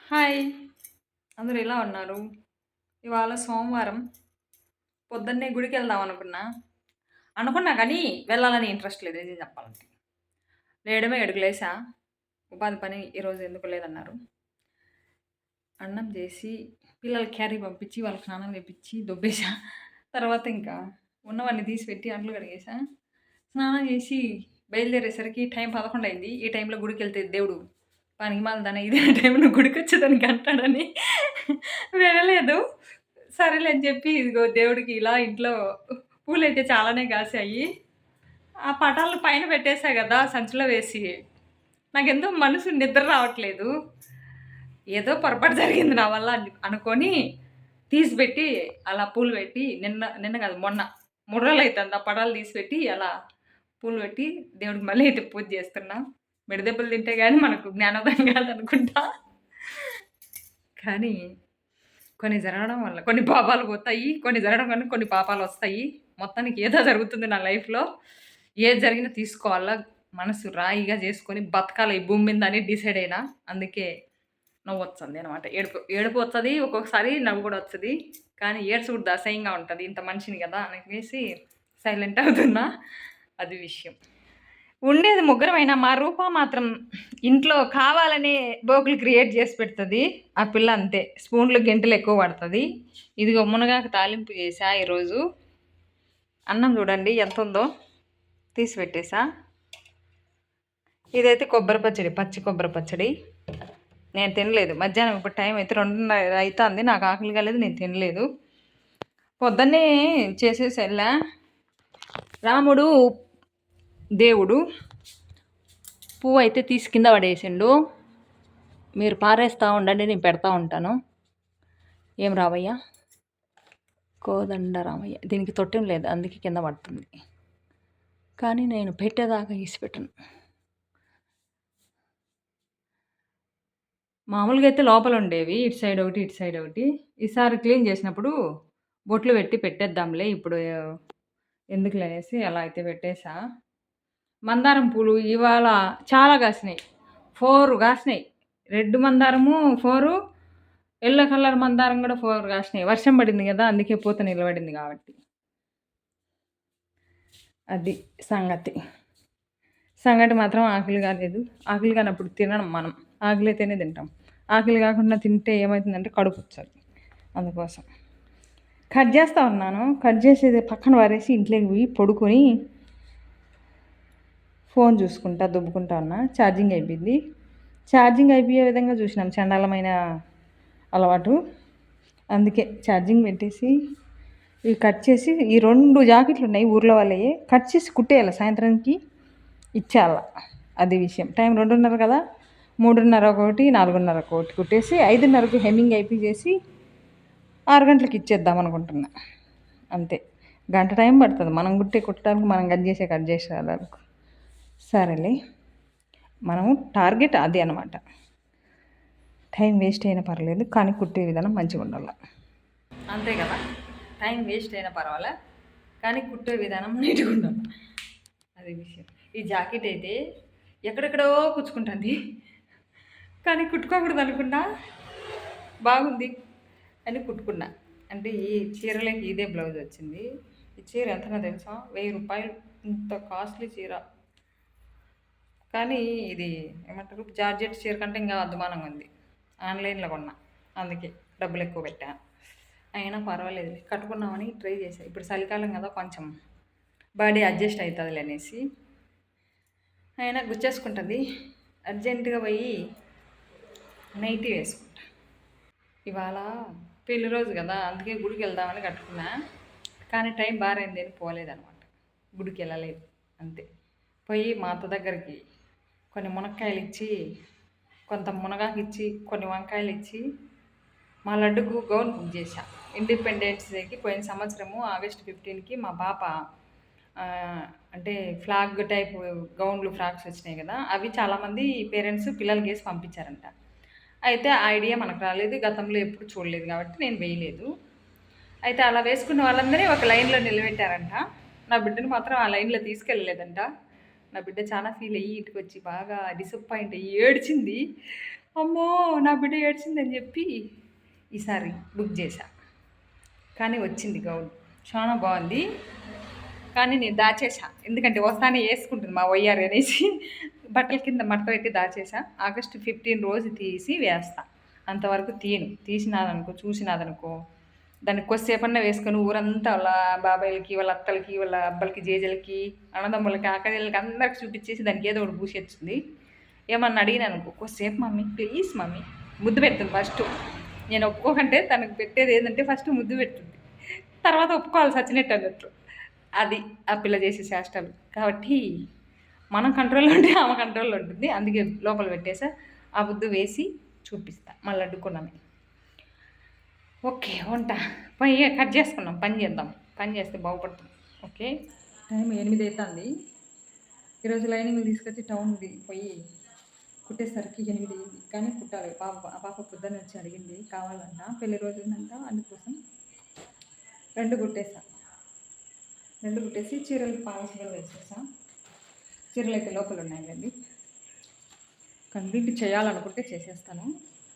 Hi! అందరూ ఎలా ఉన్నారు? ఇవాళ సోమవారం. పొద్దున్నే గుడికెళ్దాం అనుకున్నా కానీ వెళ్ళాలని ఇంట్రెస్ట్ లేదు నిజం చెప్పాలంటే. లేయడమే 7కి లేసా. ఉపాధి పని ఈరోజు ఎందుకు లేదన్నారు. అన్నం చేసి, పిల్లలకి క్యారీ పంపించి, వాళ్ళకి స్నానం చేపిచ్చి దొబ్బేసా. తర్వాత ఇంకా ఉన్నవన్నీ తీసిపెట్టి అంట్లు కడిగేసా. స్నానం చేసి బయలుదేరేసరికి టైం 11 అయింది. ఈ టైంలో గుడికెళ్తే దేవుడు పనికిమాలినదాన ఇదే టైంలో గుడికొచ్చేదానికి అంటాడని వెళ్ళలేదు. సరేలే అని చెప్పి ఇదిగో దేవుడికి ఇలా ఇంట్లో పూలైతే చాలానే కాసాయి. ఆ పటాలు పైన పెట్టేసా గదా! సంచిలో వేసి. నాకెందుకో మనసు నిద్ర రావట్లేదు. ఏదో పొరపాటు జరిగింది నా వల్ల అనుకోని తీసిపెట్టి అలా పూలు పెట్టి నిన్న కాదు మొన్న 3 రోజులైతుంది ఆ పటాలు తీసిపెట్టి అలా పూలు పెట్టి దేవుడికి మళ్ళీ అయితే పూజ చేస్తున్నా. మిడదెబ్బలు తింటే గాని మనకు జ్ఞానోదయం కాదనుకుంటా. కానీ కొన్ని జరగడం వల్ల కొన్ని పాపాలు పోతాయి. కొన్ని జరగడం వల్ల కొన్ని పాపాలొస్తాయి. మొత్తానికి ఏదో జరుగుతుంది నా లైఫ్‌లో. ఏది జరిగినా తీసుకోవాలా. మనసు రాయిగా చేసుకొని బతకాలి ఈ భూమి మీద అని డిసైడ్ అయినా. అందుకే నవ్వొస్తుంది అనమాట. ఏడుపు వస్తది. ఒక్కొక్కసారి నవ్వు కూడా వస్తది. కానీ ఏడ్చుడు అసహ్యంగా ఉంటది. ఇంత మనిషిని కదా అనేసి సైలెంట్ అవుతున్నా. అది విషయం. ఉండేది ముగ్గురమైనా మా రూప మాత్రం ఇంట్లో కావాలనే బోకులు క్రియేట్ చేసి పెడుతుంది. ఆ పిల్ల అంతే. స్పూన్లు గెంటెలు ఎక్కువ పడుతుంది. ఇదిగో మునగాకు తాలింపు చేసా ఈరోజు. అన్నం చూడండి ఎంత ఉందో తీసి పెట్టేసా. ఇదైతే కొబ్బరి పచ్చడి, పచ్చి కొబ్బరి పచ్చడి. నేను తినలేదు. మధ్యాహ్నం ఇప్పుడు టైం అయితే 2:30 అవుతుంది. నాకు ఆకలి కాలేదు, నేను తినలేదు. పొద్దున్నే చేసేసి వెళ్ళా. రాముడు దేవుడు పువ్వు అయితే తీసి కింద పడేసిండు. మీరు పారేస్తూ ఉండండి, నేను పెడతా ఉంటాను. ఏం రావయ్య? కోదండ రామయ్య. దీనికి తొట్టెం లేదు, అందుకే కింద పడుతుంది. కానీ నేను పెట్టేదాకా ఇసిపెట్టను. మామూలుగా అయితే లోపల ఉండేవి, ఇటు సైడ్ ఒకటి ఇటు సైడ్ ఒకటి. ఈసారి క్లీన్ చేసినప్పుడు బొట్లు పెట్టి పెట్టేద్దాంలే ఇప్పుడు ఎందుకులే అనేసి అలా అయితే పెట్టేసా. మందారం పూలు ఇవాళ చాలా కాసినాయి. 4 కాసినాయి. రెడ్ మందారము 4, ఎల్లో కలర్ మందారం కూడా 4 కాసినాయి. వర్షం పడింది కదా, అందుకే పూత నిలబడింది కాబట్టి. అది సంగతి మాత్రం ఆకలి కాలేదు. ఆకలి కానప్పుడు తినడం మనం. ఆకలి అయితేనే తింటాం. ఆకలి కాకుండా తింటే ఏమవుతుందంటే కడుపు వచ్చాలి. అందుకోసం కట్ చేస్తూ ఉన్నాను. కట్ చేసేది పక్కన వారేసి ఇంట్లోకి పోయి పడుకొని ఫోన్ చూసుకుంటా దుబ్బుకుంటా ఉన్నా. ఛార్జింగ్ అయిపోయింది. ఛార్జింగ్ అయిపోయే విధంగా చూసినాం, చండాలమైన అలవాటు. అందుకే ఛార్జింగ్ పెట్టేసి ఇవి కట్ చేసి, ఈ 2 జాకెట్లు ఉన్నాయి ఊర్లో వాళ్ళవి, కట్ చేసి కుట్టేయాలి. సాయంత్రానికి ఇచ్చేయాల. అది విషయం. టైం 2:30 కదా, 3:30 ఒకటి, 4:30 ఒకటి కుట్టేసి 5:30కి హెమ్మింగ్ అయిపోయేసి 6 గంటలకు ఇచ్చేద్దాం అనుకుంటున్నా. అంతే. గంట టైం పడుతుంది మనం కుట్టడానికి, మనం కట్ చేసే వాళ్ళకు. సరేలే, మనము టార్గెట్ అదే అనమాట. టైం వేస్ట్ అయినా పర్లేదు, కానీ కుట్టే విధానం మంచిగా ఉండాలి. అంతే కదా. టైం వేస్ట్ అయినా పర్వాలే, కానీ కుట్టే విధానం నీట్గా ఉండాలి. అది విషయం. ఈ జాకెట్ అయితే ఎక్కడెక్కడో కుచ్చుకుంటుంది, కానీ కుట్టుకోకూడదు అనుకున్నా. బాగుంది అని కుట్టుకున్నా. అంటే ఈ చీరలకి ఇదే బ్లౌజ్ వచ్చింది. ఈ చీర ఎంతనో తెలుసా? 1000 రూపాయలు. ఇంత కాస్ట్లీ చీర. కానీ ఇది ఏమంటారు, జార్జెట్ చీర కంటే ఇంకా అద్దుమానంగా ఉంది. ఆన్లైన్లో కొన్నా, అందుకే డబ్బులు ఎక్కువ పెట్టా. అయినా పర్వాలేదు, కట్టుకున్నామని ట్రై చేసా. ఇప్పుడు చలికాలం కదా, కొంచెం బాడీ అడ్జస్ట్ అవుతుంది అనేసి. అయినా గుచ్చేసుకుంటుంది. అర్జెంటుగా పోయి నైటీ వేసుకుంటా. ఇవాళ పెళ్లి రోజు కదా, అందుకే గుడికి వెళ్దామని కట్టుకున్నా. కానీ టైం బారైంది అని పోలేదనమాట. గుడికి వెళ్ళలేదు. అంతే. పోయి మా అత్త దగ్గరికి కొన్ని మునక్కాయలు ఇచ్చి, కొంత మునగాకు ఇచ్చి, కొన్ని వంకాయలు ఇచ్చి, మా లడ్డుకు గౌన్ బుక్ చేశా. ఇండిపెండెన్స్ డేకి పోయిన సంవత్సరము ఆగస్ట్ 15కి మా పాప అంటే ఫ్లాగ్ టైప్ గౌన్లు, ఫ్రాక్స్ వచ్చినాయి కదా, అవి చాలామంది పేరెంట్స్ పిల్లలకి వేసి పంపించారంట. అయితే ఆ ఐడియా మనకు రాలేదు, గతంలో ఎప్పుడు చూడలేదు కాబట్టి నేను వేయలేదు. అయితే అలా వేసుకున్న వాళ్ళందరినీ ఒక లైన్లో నిలబెట్టారంట. నా బిడ్డను మాత్రం ఆ లైన్లో తీసుకెళ్ళలేదంట. నా బిడ్డ చాలా ఫీల్ అయ్యి ఇంటికి వచ్చి బాగా డిసప్పాయింట్ అయ్యి ఏడ్చింది. అమ్మో నా బిడ్డ ఏడ్చిందని చెప్పి ఈసారి బుక్ చేశా. కానీ వచ్చింది గౌన్, చాలా బాగుంది. కానీ నేను దాచేసా, ఎందుకంటే వస్తానే వేసుకుంటుంది మా వయ్యారు అనేసి బట్టల కింద మడత పెట్టి దాచేసా. ఆగస్టు 15 రోజు తీసి వేస్తా, అంతవరకు తీయను. తీసినాదనుకో, చూసినాదనుకో, దాన్ని కొద్దిసేపన్నా వేసుకొని ఊరంతా వాళ్ళ బాబాయిలకి, వాళ్ళ అత్తలకి, వాళ్ళ అబ్బలకి, జేజలకి, అన్నదమ్ములకి, అక్కజలకి అందరికి చూపించేసి దానికి ఏదో ఒకటి పూసేస్తుంది. ఏమన్నా అడిగినానుకో, కొద్దిసేపు మమ్మీ ప్లీజ్ మమ్మీ ముద్దు పెడుతుంది ఫస్ట్. నేను ఒప్పుకోకంటే తనకు పెట్టేది ఏంటంటే ఫస్ట్ ముద్దు పెడుతుంది, తర్వాత ఒప్పుకోవాలి సచ్చినట్టు అన్నట్టు. అది ఆ పిల్ల చేసే చేష్టలు. కాబట్టి మనం కంట్రోల్లో ఉంటే ఆమె కంట్రోల్లో ఉంటుంది. అందుకే లోపల పెట్టేసా, ఆ ముద్దు వేసి చూపిస్తా మళ్ళీ అడ్డుకున్నాను. ఓకే, వంట పని కట్ చేసుకున్నాం, పని చేద్దాం. పని చేస్తే బాగుపడుతుంది. ఓకే, టైం 8 అవుతుంది. ఈరోజు లైనింగ్లు తీసుకొచ్చి టౌన్కి పోయి కుట్టేసరికి 8 అయింది. కానీ కుట్టాలి. ఆ పాప పొద్దున్న వచ్చి అడిగింది కావాలంట, పెళ్లి రోజు ఉందంట, అందుకోసం 2 కుట్టేసా. 2 కుట్టేసి చీరలు పాలసీలు వేసేసా. చీరలు అయితే లోపల ఉన్నాయి కదండి, కంప్లీట్ చేయాలనుకుంటే చేసేస్తాను.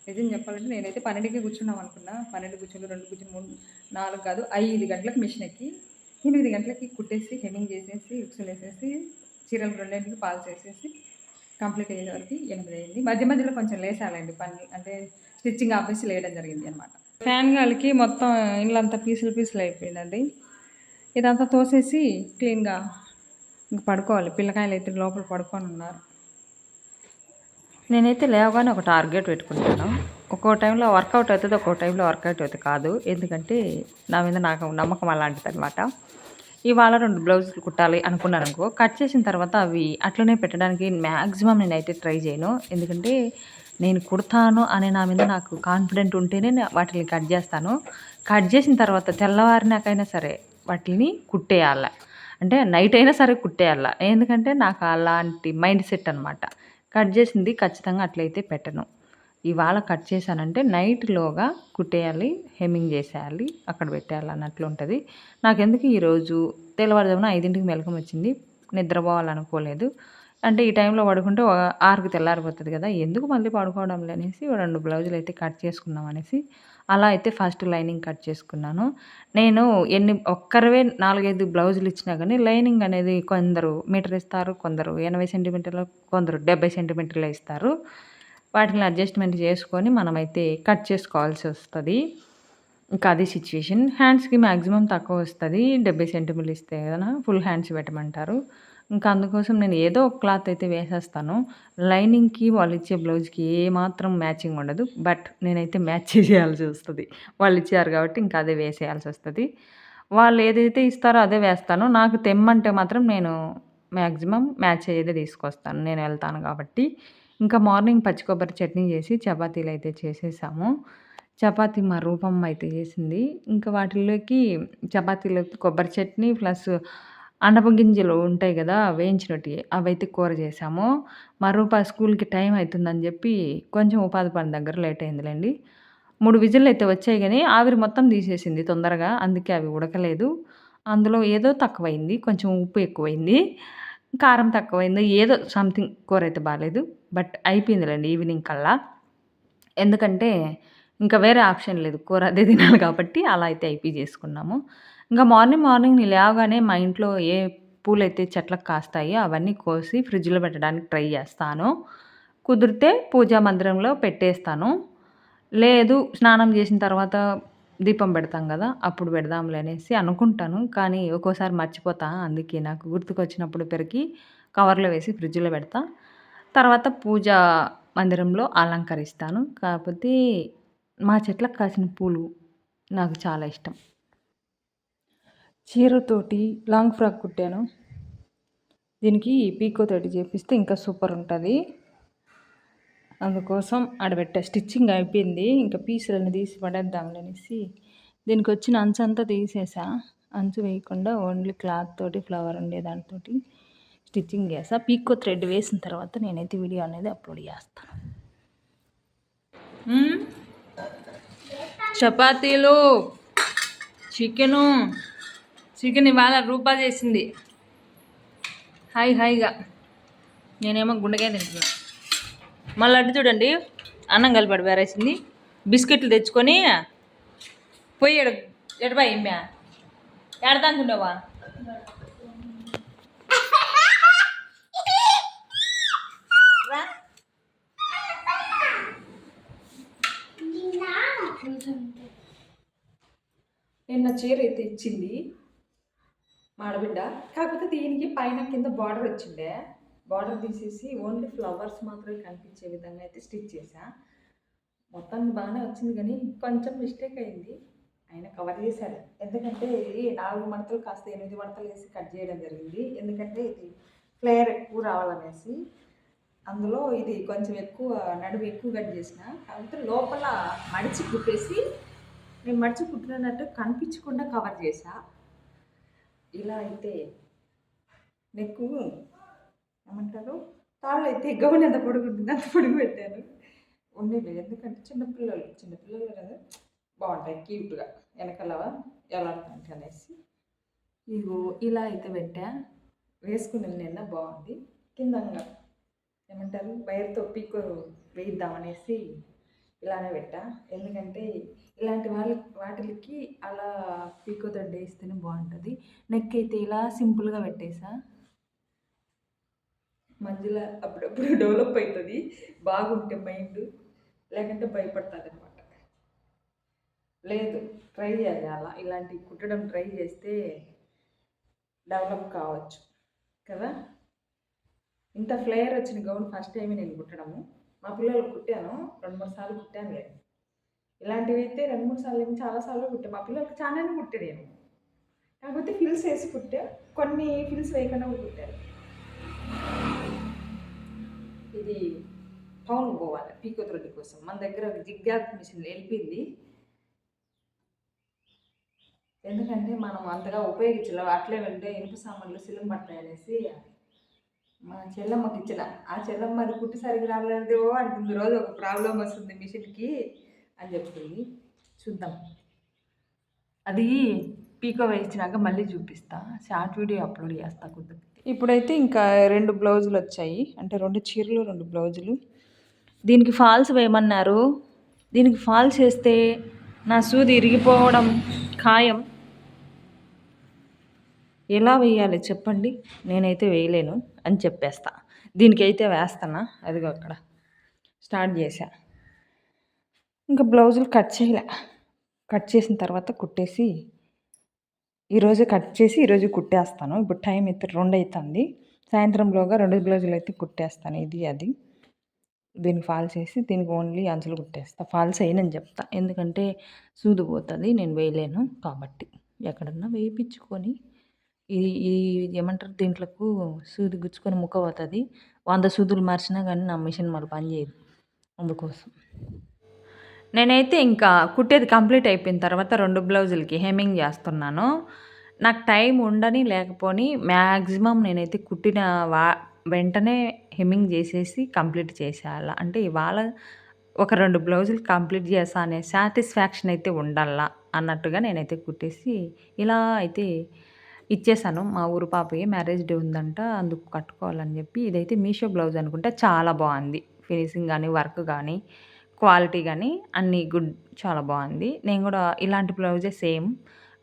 నిజం చెప్పాలంటే నేనైతే 12కి కూర్చున్నాం అనుకున్నా. 12 కూర్చుని 2 కూర్చుని 3 4 కాదు 5 గంటలకు మిషన్ ఎక్కి 8 గంటలకి కుట్టేసి హెమ్మింగ్ చేసేసి ఉక్సులు వేసేసి చీరలు 2కి పాలు చేసేసి కంప్లీట్ అయ్యే వరకు 8 అయింది. మధ్య మధ్యలో కొంచెం లేసాలండి పని, అంటే స్టిచ్చింగ్ ఆఫీస్ లేయడం జరిగింది అనమాట. ఫ్యాన్ గాలికి మొత్తం ఇల్లంతా పీసులు అయిపోయిందండి. ఇదంతా తోసేసి క్లీన్గా ఇంక పడుకోవాలి. పిల్లకాయలు అయితే లోపల పడుకొని ఉన్నారు. నేనైతే లేవగానే ఒక టార్గెట్ పెట్టుకుంటాను. ఒక్కో టైంలో వర్కౌట్ అవుతుంది, ఒక్కో టైంలో వర్కౌట్ అవుతుంది కాదు. ఎందుకంటే నా మీద నాకు నమ్మకం అలాంటిది అనమాట. ఇవాళ 2 బ్లౌజులు కుట్టాలి అనుకున్నాను అనుకో, కట్ చేసిన తర్వాత అవి అట్లనే పెట్టడానికి మ్యాక్సిమం నేనైతే ట్రై చేయను. ఎందుకంటే నేను కుడతాను అనే నా మీద నాకు కాన్ఫిడెంట్ ఉంటేనే వాటిని కట్ చేస్తాను. కట్ చేసిన తర్వాత తెల్లవారినాకైనా సరే వాటిని కుట్టేయాల, అంటే నైట్ అయినా సరే కుట్టేయాల. ఎందుకంటే నాకు అలాంటి మైండ్ సెట్ అనమాట. కట్ చేసింది ఖచ్చితంగా అట్లయితే పెట్టను. ఇవాళ కట్ చేశానంటే నైట్లోగా కుట్టేయాలి, హెమ్మింగ్ చేసేయాలి, అక్కడ పెట్టేయాలి అన్నట్లు ఉంటుంది. నాకెందుకు ఈరోజు తెల్లవారుజామున 5కి మెలకువ వచ్చింది. నిద్రపోవాలనుకోలేదు. అంటే ఈ టైంలో పడుకుంటే 6కి తెల్లారిపోతుంది కదా, ఎందుకు మళ్ళీ పడుకోవడం అనేసి 2 బ్లౌజులు అయితే కట్ చేసుకుందాం అనేసి అలా అయితే ఫస్ట్ లైనింగ్ కట్ చేసుకున్నాను. నేను ఒక్కరివే 4, 5 బ్లౌజులు ఇచ్చినా కానీ లైనింగ్ అనేది కొందరు మీటర్ ఇస్తారు, కొందరు 80 సెంటీమీటర్లు, కొందరు 70 సెంటీమీటర్లు ఇస్తారు. వాటిని అడ్జస్ట్మెంట్ చేసుకొని మనమైతే కట్ చేసుకోవాల్సి వస్తుంది. ఇంకా అది సిచ్యువేషన్. హ్యాండ్స్కి మ్యాక్సిమం తక్కువ వస్తుంది, 70 సెంటీమీటర్లు ఇస్తే కదా ఫుల్ హ్యాండ్స్ పెట్టమంటారు. ఇంకా అందుకోసం నేను ఏదో ఒక క్లాత్ అయితే వేసేస్తాను. లైనింగ్కి వాళ్ళు ఇచ్చే బ్లౌజ్కి ఏమాత్రం మ్యాచింగ్ ఉండదు, బట్ నేనైతే మ్యాచ్ చేయాల్సి వస్తుంది. వాళ్ళు ఇచ్చారు కాబట్టి ఇంకా అదే వేసేయాల్సి వస్తుంది. వాళ్ళు ఏదైతే ఇస్తారో అదే వేస్తాను. నాకు తెమ్మంటే మాత్రం నేను మ్యాక్సిమం మ్యాచ్ అయ్యేదే తీసుకొస్తాను, నేను వెళ్తాను కాబట్టి. ఇంకా మార్నింగ్ పచ్చి కొబ్బరి చట్నీ చేసి చపాతీలు అయితే చేసేసాము. చపాతీ మా రూపమ్మ అయితే చేసింది. ఇంకా వాటిల్లోకి చపాతీలోకి కొబ్బరి చట్నీ ప్లస్ అనప గింజలు ఉంటాయి కదా వేయించినవి, అవైతే కూర చేసాము. మా రూప స్కూల్కి టైం అవుతుందని చెప్పి కొంచెం ఉపాధి పని దగ్గర లేట్ అయిందిలేండి. 3 విజిల్లు అయితే వచ్చాయి కానీ ఆవిరి మొత్తం తీసేసింది తొందరగా, అందుకే అవి ఉడకలేదు. అందులో ఏదో తక్కువైంది, కొంచెం ఉప్పు ఎక్కువైంది, కారం తక్కువైంది, ఏదో సంథింగ్ కూర అయితే బాగాలేదు. బట్ అయిపోయిందిలేండి ఈవినింగ్ కల్లా. ఎందుకంటే ఇంకా వేరే ఆప్షన్ లేదు, కూర అదే తినాలి కాబట్టి అలా అయితే అయిపోయి చేసుకున్నాము. ఇంకా మార్నింగ్ నేను లేవగానే మా ఇంట్లో ఏ పూలైతే చెట్లకు కాస్తాయో అవన్నీ కోసి ఫ్రిడ్జ్లో పెట్టడానికి ట్రై చేస్తాను. కుదిరితే పూజా మందిరంలో పెట్టేస్తాను. లేదు స్నానం చేసిన తర్వాత దీపం పెడతాం కదా, అప్పుడు పెడదాంలే అనేసి అనుకుంటాను. కానీ ఒక్కోసారి మర్చిపోతా, అందుకే నాకు గుర్తుకొచ్చినప్పుడు పెరికి కవర్లో వేసి ఫ్రిడ్జ్లో పెడతా. తర్వాత పూజా మందిరంలో అలంకరిస్తాను. కాకపోతే మా చెట్లకు కాసిన పూలు నాకు చాలా ఇష్టం. చీరతోటి లాంగ్ ఫ్రాక్ కుట్టాను. దీనికి పీకో తోటి చేపిస్తే ఇంకా సూపర్ ఉంటుంది. అందుకోసం ఆడబెట్ట స్టిచ్చింగ్ అయిపోయింది. ఇంకా పీసులను తీసి పడేద్దాంలేనేసి దీనికి వచ్చిన అంచు అంతా తీసేసా. అంచు వేయకుండా ఓన్లీ క్లాత్ తోటి ఫ్లవర్ ఉండే దాంతో స్టిచ్చింగ్ చేసా. పీకో థ్రెడ్ వేసిన తర్వాత నేనైతే వీడియో అనేది అప్లోడ్ చేస్తాను. చపాతీలు, చికెన్ ఇవాళ రూపా చేసింది హాయిగా. నేనేమో గుండెకాయ తింటున్నా. మళ్ళీ అడ్డు చూడండి, అన్నం కలిపి బేరేసింది. బిస్కెట్లు తెచ్చుకొని పోయి ఎడబా ఇమ్మా ఎడదానుకున్నావా? నిన్న చీర అయితే ఇచ్చింది మాడబిడ్డ. కాకపోతే దీనికి పైన కింద బార్డర్ వచ్చిండే. బార్డర్ తీసేసి ఓన్లీ ఫ్లవర్స్ మాత్రమే కనిపించే విధంగా అయితే స్టిచ్ చేశా. మొత్తానికి బాగానే వచ్చింది కానీ కొంచెం మిస్టేక్ అయింది. ఆయన కవర్ చేశాడు. ఎందుకంటే ఇది 4 మడతలు కాస్త 8 మడతలు వేసి కట్ చేయడం జరిగింది. ఎందుకంటే ఇది ఫ్లేయర్ ఎక్కువ రావాలనేసి. అందులో ఇది కొంచెం ఎక్కువ నడుము ఎక్కువ కట్ చేసిన. కాకపోతే లోపల మడిచి కుట్టేసి నేను మడిచి కుట్టినట్టు కనిపించకుండా కవర్ చేశా. ఇలా అయితే నెక్కు ఏమంటారు తాళ్ళు అయితే గౌన్ ఎంత పొడుగు ఉంటుంది అంత పొడుగు పెట్టాను. ఉండేది ఎందుకంటే చిన్నపిల్లలు కదా బాగుంటాయి క్యూట్గా వెనకాల ఎలా అనేసి. ఇగో ఇలా అయితే పెట్టా. వేసుకుని నిన్న బాగుంది. కిందంగా ఏమంటారు వైర్తో పీకో వేయిద్దామనేసి ఇలానే పెట్టా. ఎందుకంటే ఇలాంటి వాటికి అలా పీకో దండ వేస్తేనే బాగుంటుంది. నెక్ అయితే ఇలా సింపుల్గా పెట్టేసా. మధ్యలో అప్పుడప్పుడు డెవలప్ అవుతుంది బాగుంటే మైండ్, లేకంటే భయపడుతుంది అనమాట. లేదు ట్రై చేయాలి అలా ఇలాంటి కుట్టడం ట్రై చేస్తే డెవలప్ కావచ్చు కదా. ఇంత ఫ్లేయర్ వచ్చిన గౌన్ ఫస్ట్ టైమే నేను కుట్టడము. మా పిల్లలు కుట్టాను 2-3 సార్లు కుట్టాను లేదు. ఇలాంటివి అయితే 2-3 సార్లు ఏమి చాలాసార్లు కుట్టాను. మా పిల్లలకి చాలానే కుట్టే నేను. కాకపోతే ఫిల్స్ వేసి కుట్టా, కొన్ని ఫిల్స్ వేయకుండా కుట్టాను. ఇది టౌన్ పోవాలి పీకో థ్రెడ్ కోసం. మన దగ్గర జిగ్జాగ్ మిషన్ వెళ్ళిపోయింది. ఎందుకంటే మనం అంతగా ఉపయోగించలేము. అట్లే వెళ్తే ఇనుప సామాన్లు సిలం పడతాయి అనేసి మా చెల్లమ్మకి ఇచ్చిన. ఆ చెల్లమ్మ అది కుట్టి సరిగ్గా రాలేదు అంటుంది. రోజు ఒక ప్రాబ్లం వస్తుంది మిషన్కి అని చెప్తుంది. చూద్దాం. అది పీకో వేయించినాక మళ్ళీ చూపిస్తా. షార్ట్ వీడియో అప్లోడ్ చేస్తా కుదురు. ఇప్పుడైతే ఇంకా 2 బ్లౌజులు వచ్చాయి. అంటే 2 చీరలు 2 బ్లౌజులు. దీనికి ఫాల్స్ వేయమన్నారు. దీనికి ఫాల్స్ వేస్తే నా సూది ఇరిగిపోవడం ఖాయం. ఎలా వేయాలి చెప్పండి? నేనైతే వేయలేను అని చెప్పేస్తా. దీనికైతే వేస్తానా. అదిగో అక్కడ స్టార్ట్ చేశా. ఇంకా బ్లౌజులు కట్ చేయలే. కట్ చేసిన తర్వాత కుట్టేసి ఈరోజు కట్ చేసి ఈరోజు కుట్టేస్తాను. ఇప్పుడు టైం అయితే 2 అవుతుంది. సాయంత్రంలోగా 2 బ్లౌజులు అయితే కుట్టేస్తాను. ఇది అది. దీనికి ఫాల్స్ వేసి దీనికి ఓన్లీ అంచులు కుట్టేస్తా. ఫాల్స్ వేయనని చెప్తా. ఎందుకంటే సూది పోతుంది, నేను వేయలేను కాబట్టి. ఎక్కడన్నా వేయించుకొని ఇది ఏమంటారు దీంట్లోకి సూది గుచ్చుకొని ముక్క పోతుంది. 100 సూదులు మార్చినా కానీ నా మిషన్ మరి పని చేయదు. అందుకోసం నేనైతే ఇంకా కుట్టేది కంప్లీట్ అయిపోయిన తర్వాత 2 బ్లౌజులకి హెమ్మింగ్ చేస్తున్నాను. నాకు టైం ఉండని లేకపోని మ్యాక్సిమం నేనైతే కుట్టిన వెంటనే హెమ్మింగ్ చేసేసి కంప్లీట్ చేసేయాల. అంటే ఇవాళ ఒక 2 బ్లౌజులు కంప్లీట్ చేస్తా అనే సాటిస్ఫాక్షన్ అయితే ఉండాలా అన్నట్టుగా నేనైతే కుట్టేసి ఇలా అయితే ఇచ్చేసాను. మా ఊరు పాపకి మ్యారేజ్ డే ఉందంట, అందుకు కట్టుకోవాలని చెప్పి. ఇదైతే మీషో బ్లౌజ్ అనుకుంటే చాలా బాగుంది. ఫినిషింగ్ కానీ వర్క్ కానీ క్వాలిటీ కానీ అన్నీ గుడ్, చాలా బాగుంది. నేను కూడా ఇలాంటి బ్లౌజే సేమ్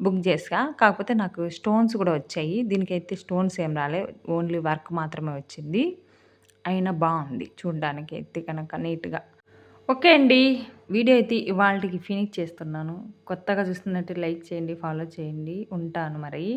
బుక్ చేసా. కాకపోతే నాకు స్టోన్స్ కూడా వచ్చాయి. దీనికైతే స్టోన్స్ ఏం రాలే, ఓన్లీ వర్క్ మాత్రమే వచ్చింది. అయినా బాగుంది చూడడానికి అయితే కనుక నీట్గా. ఓకే అండి, వీడియో అయితే ఇవాళకి ఫినిష్ చేస్తున్నాను. కొత్తగా చూస్తున్నట్టు లైక్ చేయండి, ఫాలో చేయండి. ఉంటాను మరి.